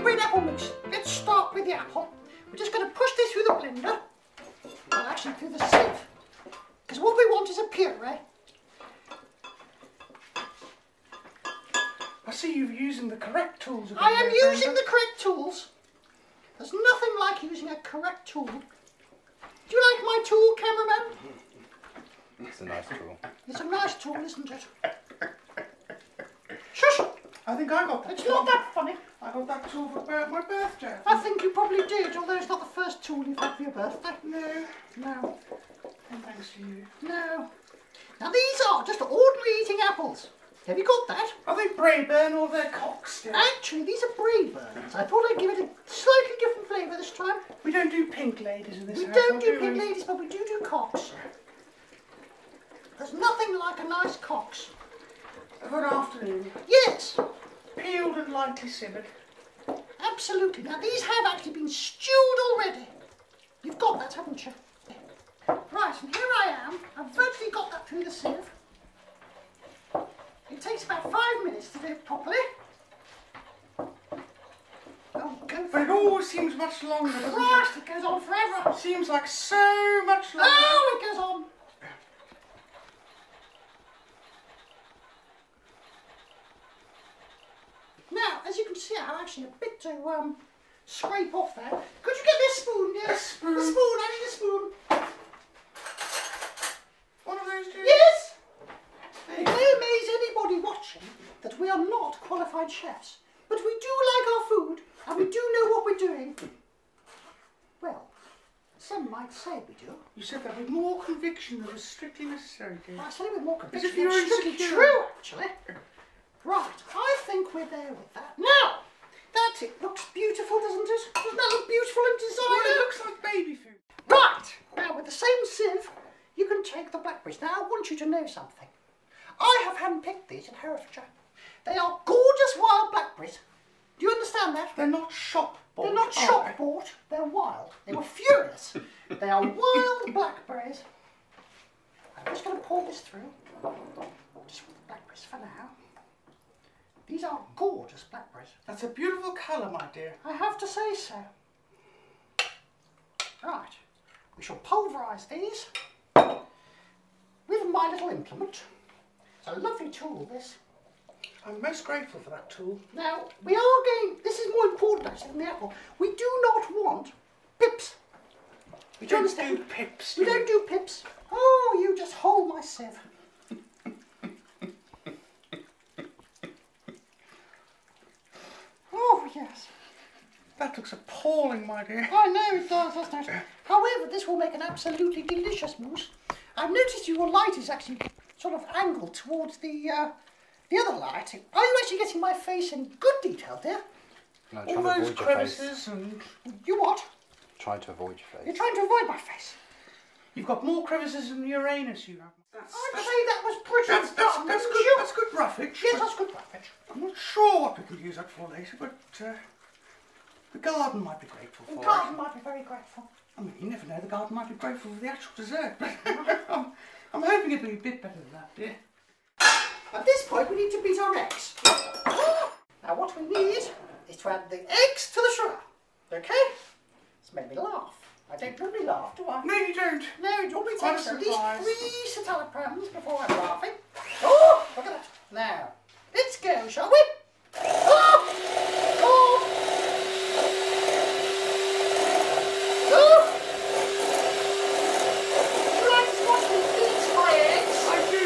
green apple mousse. Let's start with the apple. We're just going to push this through the blender. Well, actually through the sieve. Because what we want is a puree. I see you're using the correct tools. I am using the correct tools. There's nothing like using a correct tool. Do you like my tool, cameraman? It's a nice tool. It's a nice tool, isn't it? Shush! I think I got that. It's tool. not that funny. I got that tool for my birthday. I think you probably did, although it's not the first tool you've had for your birthday. No. No. And thanks to you. No. Now these are just ordinary eating apples. Have you got that? Are they Braeburn or they're Cox still? Actually, these are Braeburns. I thought I'd give it a slightly different flavour this time. We don't do pink ladies in this house. We don't do pink ladies, but we do Cox. There's nothing like a nice Cox. Good afternoon. Yes. Peeled and lightly simmered. Absolutely. Now these have actually been stewed already. You've got that, haven't you? Right, and here I am. I've virtually got that through the sieve. It takes about 5 minutes to do it properly. Oh, go for But it always seems much longer, doesn't Christ, it goes on forever. it? Seems like so much longer. Oh, it goes on. Now, as you can see, I have actually a bit to scrape off there. Could you get me a spoon, dear? A spoon? A spoon, I need a spoon. One of those two? Yes! It may amaze anybody watching that we are not qualified chefs, but we do like our food and we do know what we're doing. Well, some might say we do. You said that with more conviction than was strictly necessary, dear. I said it with more As conviction. if you're It's strictly insecure. true, actually. Right, I think we're there with that. Now, that's it. Looks beautiful, doesn't it? Doesn't that look beautiful in design? Well, it looks like baby food. Right, now with the same sieve, you can take the blackberries. Now, I want you to know something. I have handpicked these in Herefordshire. They are gorgeous wild blackberries. Do you understand that? They're not shop bought. They're not shop bought, they're wild. They were furious. They are wild blackberries. I'm just going to pour this through. Just with the blackberries for now. These are gorgeous blackberries. That's a beautiful colour, my dear. I have to say so. Right, we shall pulverise these with my little implement. It's a lovely tool, this. I'm most grateful for that tool. Now, we are going, this is more important actually than the apple. We do not want pips. We Do you don't understand? do pips. We don't do pips. Oh, you just hold my sieve. Oh, yes. That looks appalling, my dear. I know it does, doesn't it? However, this will make an absolutely delicious mousse. I've noticed your light is actually sort of angled towards the other light. Are you actually getting my face in good detail, dear? No, All those crevices and... You what? Trying to avoid your You're face. trying to avoid my face. You've got more crevices than Uranus, you have. I'd say that was pretty That's done, good. wouldn't you? That's good roughage. Yes, that's good roughage. I'm not sure what we could use that for later, but the garden might be grateful for The it. garden might be very grateful. I mean, you never know. The garden might be grateful for the actual dessert. But I'm hoping it'll be a bit better than that, dear. At this point, we need to beat our eggs. Now, what we need is to add the eggs to the sugar. Okay? It's made me laugh. I don't normally laugh, do I? No, you don't. No, it normally What takes a at least surprise. 3 citalopram's before I'm laughing. Oh, look at that. Now, let's go, shall we? Oh! Oh! Oh! Would you like to watch me beat my eggs? I do.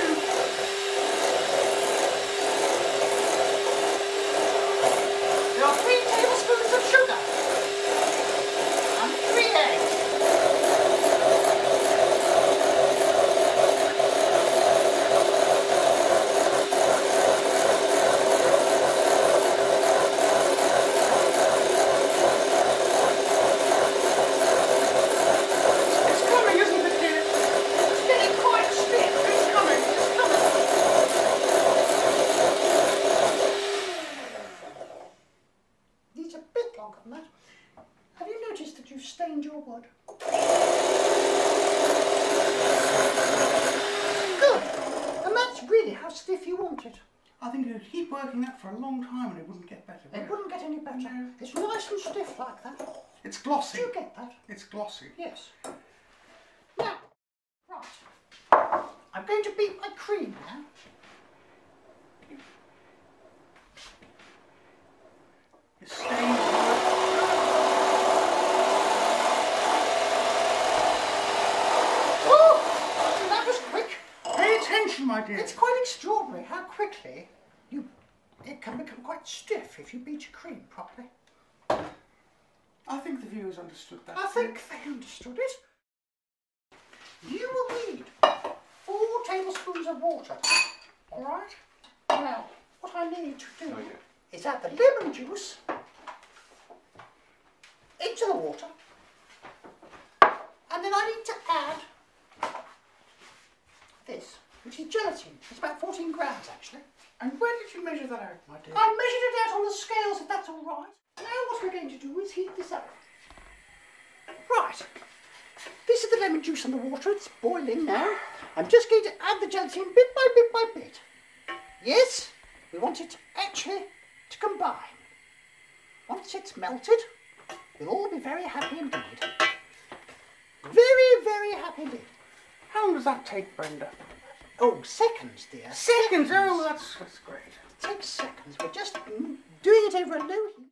There are 3 tablespoons of sugar and 3 eggs. working that for a long time and it wouldn't get better. It wouldn't get any better. No. It's nice and stiff like that. It's glossy. Do you get that? It's glossy. Yes. Now, right. I'm going to beat my cream now. It's staying. Oh, that was quick. Pay attention, my dear. It's quite extraordinary how quickly it can become quite stiff if you beat your cream properly. I think the viewers understood that. I think they understood it. You will need 4 tablespoons of water. All right? Now, what I need to do is add the lemon juice into the water. And then I need to add this, which is gelatin. It's about 14 grams, actually. And where did you measure that out, my dear? I measured it out on the scales, if that's all right. Now what we're going to do is heat this up. Right. This is the lemon juice and the water. It's boiling now. I'm just going to add the gelatin bit by bit by bit. Yes, we want it actually to combine. Once it's melted, we'll all be very happy indeed. Very, very happy indeed. How long does that take, Brenda? Oh, seconds, dear. Seconds? Oh, that's great. It takes seconds. We're just doing it over a low heat.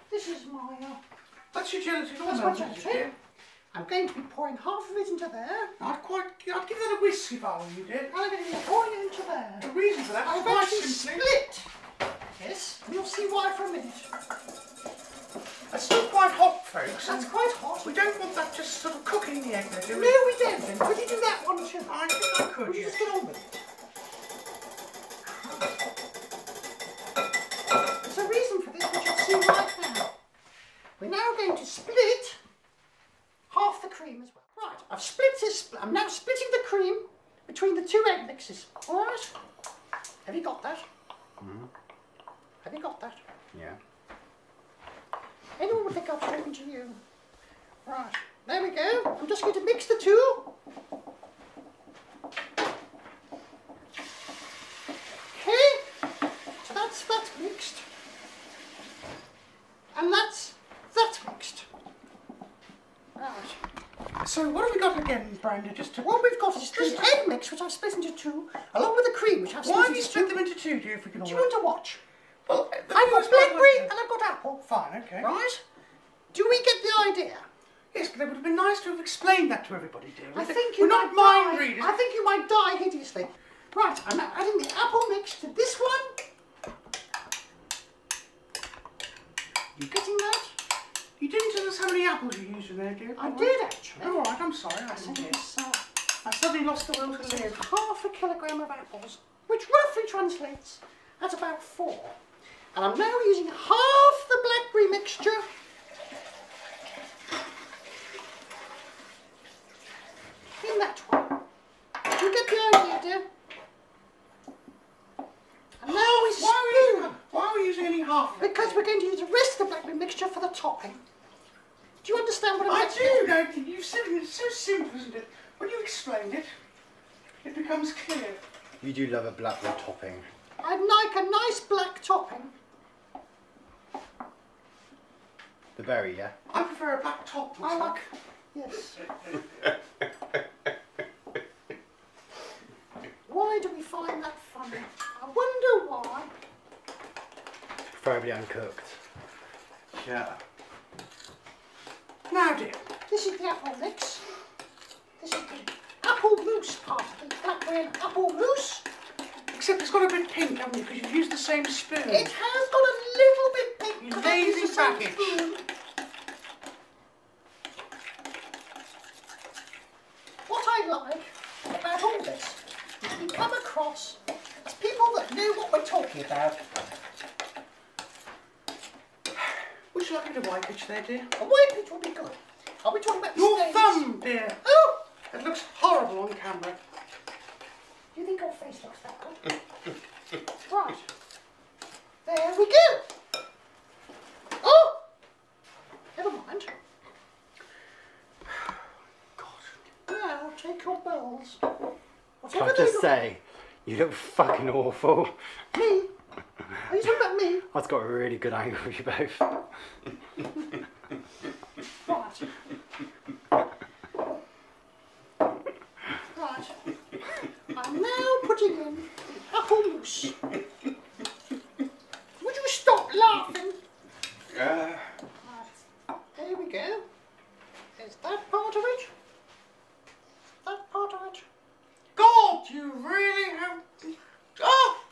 This is my... That's your gelatin all that's my melted, gelatin. dear. I'm going to be pouring half of it into there. I'd give that a whisk if I were you, dear. And I'm going to be pouring it into there. The reason for that I'm is going quite to simply... split. Yes, and you'll see why for a minute. It's still quite hot, folks. That's quite hot. We don't want that just sort of cooking the egg there, do we? No, we don't. Then. Could you do that one too? I think I could, Would you yes. just get on with it? There's a reason for this, which you'll see right now. We're now going to split half the cream as well. Right, I've split this. I'm now splitting the cream between the 2 egg mixes. All right? Have you got that? Mm-hmm. Have you got that? Yeah. Anyone would think I've spoken to you. Right, there we go. I'm just going to mix the 2. Okay, so that's mixed. And that's mixed. Right. So what have we got again, Brenda? Just to... What we've got is this egg mix, which I've split into 2, along with the cream, which I've split Why have into you 2. split them into 2, dear, if we can all... Do you want to watch? Well, I've got blackberry and I've got apple. Fine, okay. Right? Do we get the idea? Yes, but it would have been nice to have explained that to everybody, dear. I think you We're might not mind die. readers. I think you might die hideously. Right, I'm now adding the apple mix to this one. You getting that? You didn't tell us how many apples you used in there, dear. I did actually. Oh, all right, I'm sorry. I So didn't hear. it's I suddenly lost the will to live. half a kilogram of apples, which roughly translates at about 4. And I'm now using half the blackberry mixture in that one. Do you get the idea, dear? And now we spoon. Why are we using any half? Because we're going to use the rest of the blackberry mixture for the topping. Do you understand what I'm I saying? do, no, you said it. It's so simple, isn't it? When you explained it, it becomes clear. You do love a blackberry topping. I'd like a nice black topping. The berry, yeah? I prefer a black top. I like, yes. Why do we find that funny? I wonder why. Preferably uncooked. Yeah. Now, dear. This is the apple mix. This is the apple mousse part of the blackberry and apple mousse. Except it's got a bit pink, haven't you? Because you've used the same spoon. It has got a little bit pink. You because I used lazy the same package. spoon. What I like about all this is we come across as people that know what we're talking about. Would you like me to wipe it there, dear? A white pitch will be good. Are we talking about the Your stains? thumb, dear. Oh! It looks horrible on camera. Do you think your face looks that good? Right. There we go. Oh! Never mind. say, you look fucking awful. Me? Are you talking about me? I've got a really good angle of you both. Right. Right. I'm now putting in apple mousse. Would you stop laughing? Right. There we go. Is that part of it? That part of it? God, you really have... Oh!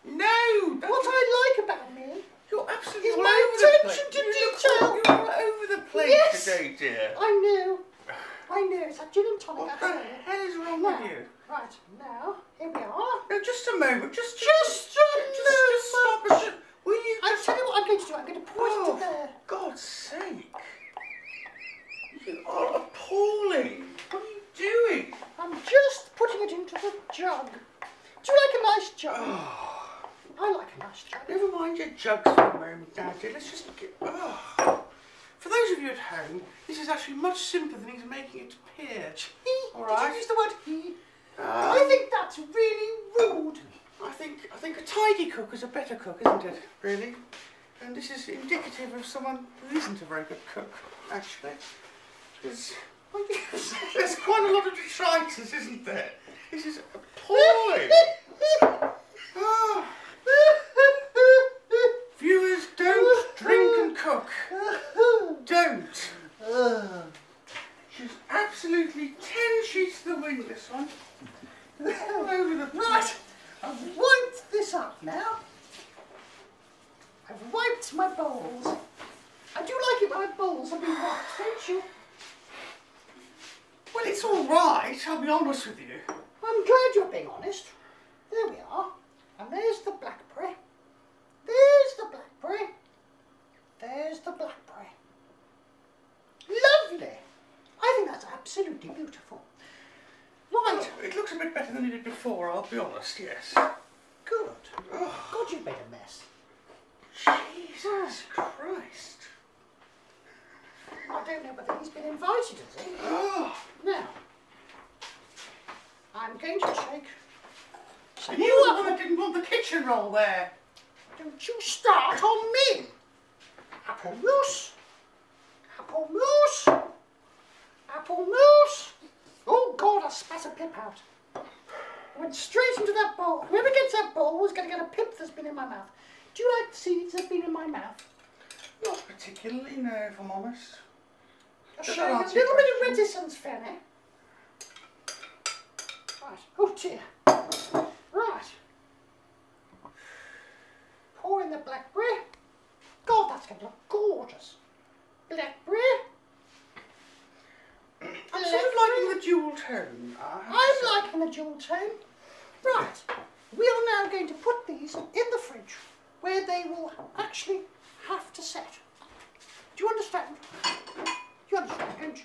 No! What I like about me You're absolutely is all my over the attention place. to You're detail. all over the place Yes. today, dear. I know. It's that gin and tonic. What I the had earlier. hell is wrong Now, with you? right, now, here we are. No, just a moment. Just Just stop a minute. Will you I'll just... tell you what I'm going to do. I'm going to pour it Oh, into there. for God's sake. You are appalling. What are you doing? I'm just putting it into the jug. Do you like a nice jug? I like a nice jug. Never mind your jugs for a moment, Daddy. Let's just get... Oh. For those of you at home, this is actually much simpler than he's making it appear. All right. Did you use the word he? I think that's really rude. I think a tidy cook is a better cook, isn't it? Really? And this is indicative of someone who isn't a very good cook, actually. There's quite a lot of detritus, isn't there? This is appalling. Oh. Viewers, don't drink and cook. Don't. She's absolutely 10 sheets to the wind, this one. All over the place. Right, I've wiped this up now. I've wiped my bowls. I do like it when my bowls have been wiped, don't you? Well, it's all right, I'll be honest with you. I'm glad you're being honest. There we are. And there's the blackberry. There's the blackberry. There's the blackberry. Lovely. I think that's absolutely beautiful. Right. Oh, it looks a bit better than it did before, I'll be honest, yes. Good. Oh, God, you've made a mess. Jesus Christ. I don't know whether he's been invited, has he? Oh. Now, I'm going to take some And you new were the one apple. that didn't want the kitchen roll there. Don't you start on me. Apple mousse. Apple mousse. Apple mousse. Oh God, I spat a pip out. Went straight into that bowl. Whoever gets that bowl is going to get a pip that's been in my mouth. Do you like the seeds that have been in my mouth? Not particularly, no, if I'm honest. Just showing a little bit of reticence, Fanny. Right. Oh dear. Right. Pour in the blackberry. God, that's going to look gorgeous. Blackberry. I'm sort of liking the dual tone. I'm liking the dual tone. Right. We are now going to put these in the fridge where they will actually have to set. Do you understand? You understand, don't you?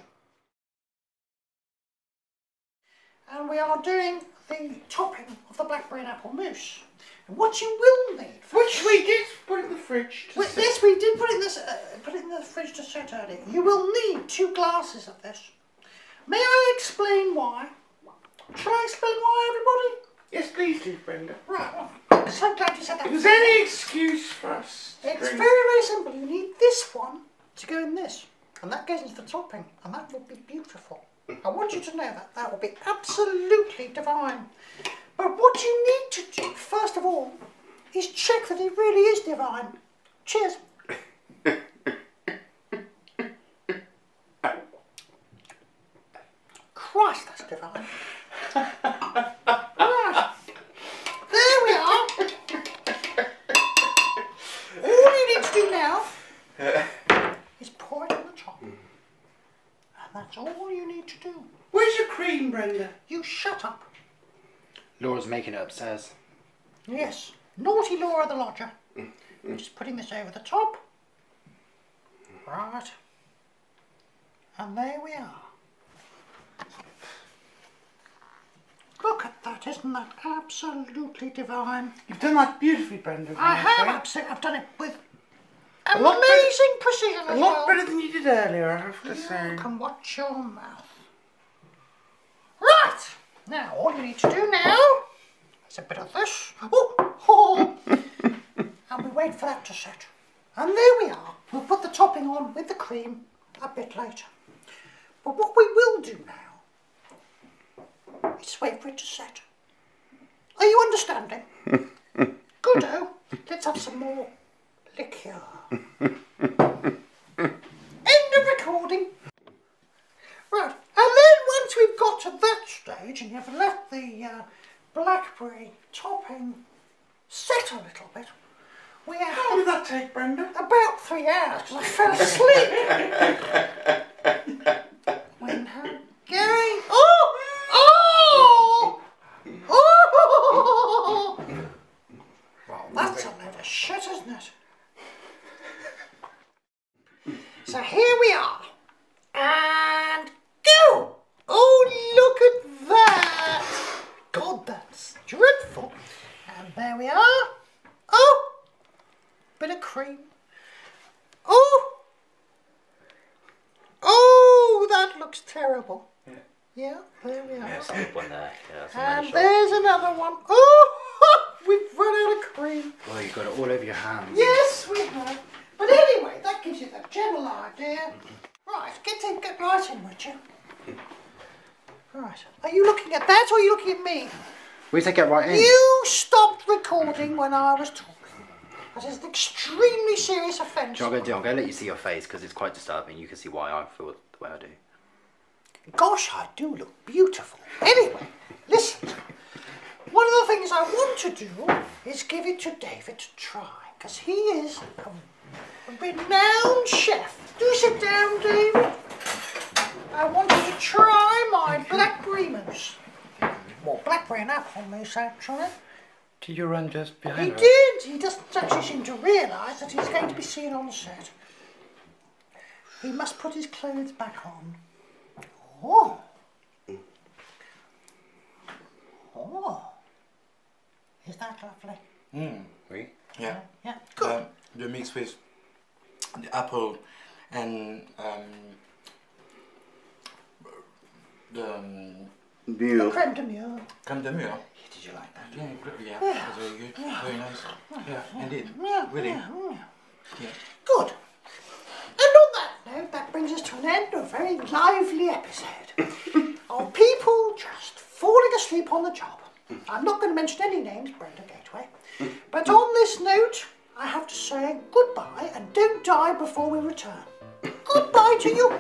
And we are doing the topping of the blackberry and apple mousse. And what you will need, Which we did put in the fridge to set. yes, we did put it in the fridge to set earlier. You will need 2 glasses of this. May I explain why? Shall I explain why, everybody? Yes, please do, Brenda. Right. Well, so glad you said that. If there's any excuse for us to It's drink- very, very simple. You need this one to go in this. And that goes into the topping. And that will be beautiful. I want you to know that. That will be absolutely divine. But what you need to do, first of all, is check that it really is divine. Cheers. Christ, that's divine. Right. There we are. All you need to do now is pour it on the top. And that's all you need to do. Where's your cream, Brenda? You shut up. Laura's making it upstairs. Yes. Naughty Laura the lodger. I'm just putting this over the top. Right. And there we are. Look at that, isn't that absolutely divine? You've done that beautifully, Brenda. I have say. absolutely, I've done it with A lot amazing precision A as lot well. better than you did earlier, I have to You say. can watch your mouth. Right! Now, all you need to do now There's a bit of this. Oh. And we wait for that to set. And there we are. We'll put the topping on with the cream a bit later. But what we will do now is wait for it to set. Are you understanding? Good-o. Let's have some more liqueur. End of recording. Right, and then once we've got to that stage and you've let the blackberry topping set a little bit, we have... How long did that take, Brenda? About 3 hours, because I fell asleep. When how going... Oh! Well, that's a load of shit, isn't it? So here we are. And go! Oh, look at that! God, that's dreadful. And there we are. Oh! Bit of cream. Oh! Oh, that looks terrible. Yeah, there we are. There's a good one there. Yeah, that's a And nice shot. there's another one. Oh! We've run out of cream. Well, you've got it all over your hands. Yes, we have. But anyway, that gives you the general idea. Right, get right in, would you? Right. Are you looking at that or are you looking at me? We say get right in. You stopped recording when I was talking. That is an extremely serious offence. I'm going to let you see your face because it's quite disturbing. You can see why I feel the way I do. Gosh, I do look beautiful. Anyway, listen. One of the things I want to do is give it to David to try, because he is a renowned chef. Do sit down, David. I want you to try my blackberry mousse. Well, blackberry and apple mousse, actually. Did you run just behind He her? did. He doesn't actually seem to realise that he's going to be seen on set. He must put his clothes back on. Oh. Oh. Is that lovely? Oui. Yeah. Yeah. Good. The mix with the apple and the The creme de mure. crème de mure. Did you like that? Yeah, yeah, that's very good. Very nice. Yeah, indeed. Really. Yeah. Good. And on that note, that brings us to an end of a very lively episode of people just falling asleep on the job. I'm not going to mention any names, Brenda Gateway. But on this note, I have to say goodbye and don't die before we return. Goodbye to you.